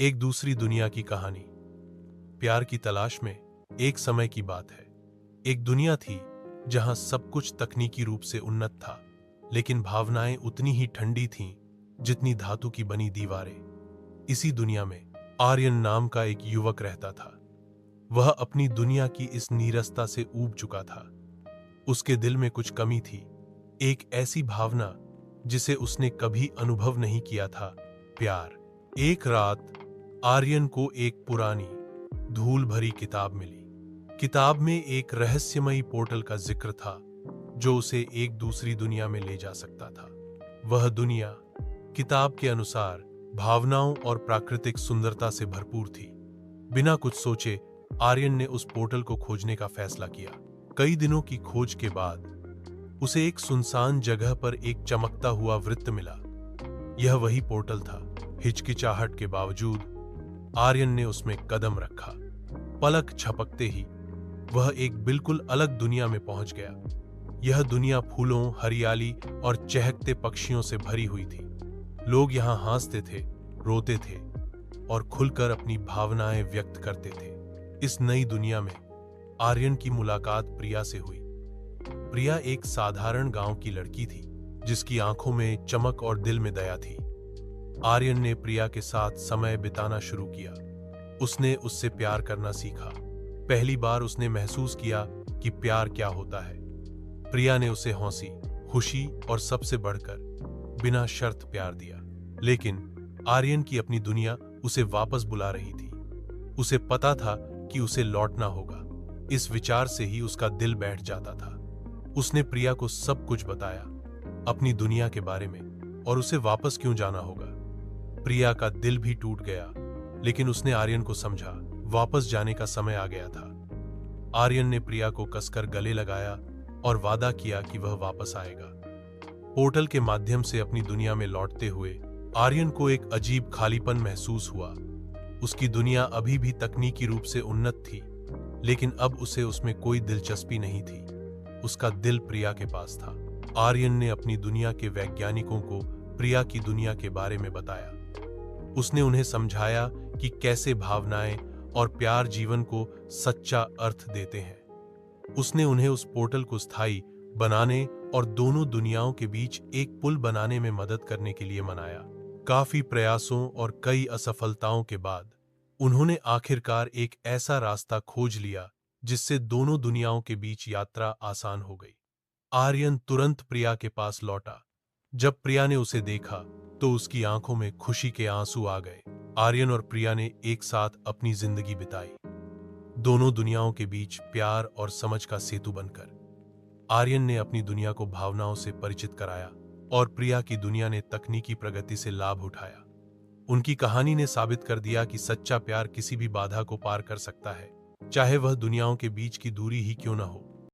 एक दूसरी दुनिया की कहानी। प्यार की तलाश में। एक समय की बात है। एक दुनिया थी जहां सब कुछ तकनीकी रूप से उन्नत था, लेकिन भावनाएं उतनी ही ठंडी थीं जितनी धातु की बनी दीवारें। इसी दुनिया में आर्यन नाम का एक युवक रहता था। वह अपनी दुनिया की इस नीरसता से ऊब चुका था। उसके दिल में कुछ कमी थी, एक ऐसी भावना जिसे उसने कभी अनुभव नहीं किया था, प्यार। एक रात आर्यन को एक पुरानी धूल भरी किताब मिली। किताब में एक रहस्यमयी पोर्टल का जिक्र था जो उसे एक दूसरी दुनिया में ले जा सकता था। वह दुनिया, किताब के अनुसार, भावनाओं और प्राकृतिक सुंदरता से भरपूर थी। बिना कुछ सोचे आर्यन ने उस पोर्टल को खोजने का फैसला किया। कई दिनों की खोज के बाद उसे एक सुनसान जगह पर एक चमकता हुआ वृत्त मिला। यह वही पोर्टल था। हिचकिचाहट के बावजूद आर्यन ने उसमें कदम रखा। पलक झपकते ही वह एक बिल्कुल अलग दुनिया में पहुंच गया। यह दुनिया फूलों, हरियाली और चहकते पक्षियों से भरी हुई थी। लोग यहां हंसते थे, रोते थे और खुलकर अपनी भावनाएं व्यक्त करते थे। इस नई दुनिया में आर्यन की मुलाकात प्रिया से हुई। प्रिया एक साधारण गांव की लड़की थी जिसकी आंखों में चमक और दिल में दया थी। आर्यन ने प्रिया के साथ समय बिताना शुरू किया। उसने उससे प्यार करना सीखा। पहली बार उसने महसूस किया कि प्यार क्या होता है। प्रिया ने उसे हौंसी, खुशी और सबसे बढ़कर बिना शर्त प्यार दिया। लेकिन आर्यन की अपनी दुनिया उसे वापस बुला रही थी। उसे पता था कि उसे लौटना होगा। इस विचार से ही उसका दिल बैठ जाता था। उसने प्रिया को सब कुछ बताया, अपनी दुनिया के बारे में और उसे वापस क्यों जाना होगा। प्रिया का दिल भी टूट गया, लेकिन उसने आर्यन को समझा, वापस जाने का समय आ गया था। आर्यन ने प्रिया को कसकर गले लगाया और वादा किया कि वह वापस आएगा। पोर्टल के माध्यम से अपनी दुनिया में लौटते हुए आर्यन को एक अजीब खालीपन महसूस हुआ। उसकी दुनिया अभी भी तकनीकी रूप से उन्नत थी, लेकिन अब उसे उसमें कोई दिलचस्पी नहीं थी। उसका दिल प्रिया के पास था। आर्यन ने अपनी दुनिया के वैज्ञानिकों को प्रिया की दुनिया के बारे में बताया। उसने उन्हें समझाया कि कैसे भावनाएं और प्यार जीवन को सच्चा अर्थ देते हैं। उसने उन्हें उस पोर्टल को स्थायी बनाने और दोनों दुनियाओं के बीच एक पुल बनाने में मदद करने के लिए मनाया। काफी प्रयासों और कई असफलताओं के बाद उन्होंने आखिरकार एक ऐसा रास्ता खोज लिया जिससे दोनों दुनियाओं के बीच यात्रा आसान हो गई। आर्यन तुरंत प्रिया के पास लौटा। जब प्रिया ने उसे देखा तो उसकी आंखों में खुशी के आंसू आ गए। आर्यन और प्रिया ने एक साथ अपनी जिंदगी बिताई, दोनों दुनियाओं के बीच प्यार और समझ का सेतु बनकर। आर्यन ने अपनी दुनिया को भावनाओं से परिचित कराया और प्रिया की दुनिया ने तकनीकी प्रगति से लाभ उठाया। उनकी कहानी ने साबित कर दिया कि सच्चा प्यार किसी भी बाधा को पार कर सकता है, चाहे वह दुनियाओं के बीच की दूरी ही क्यों न हो।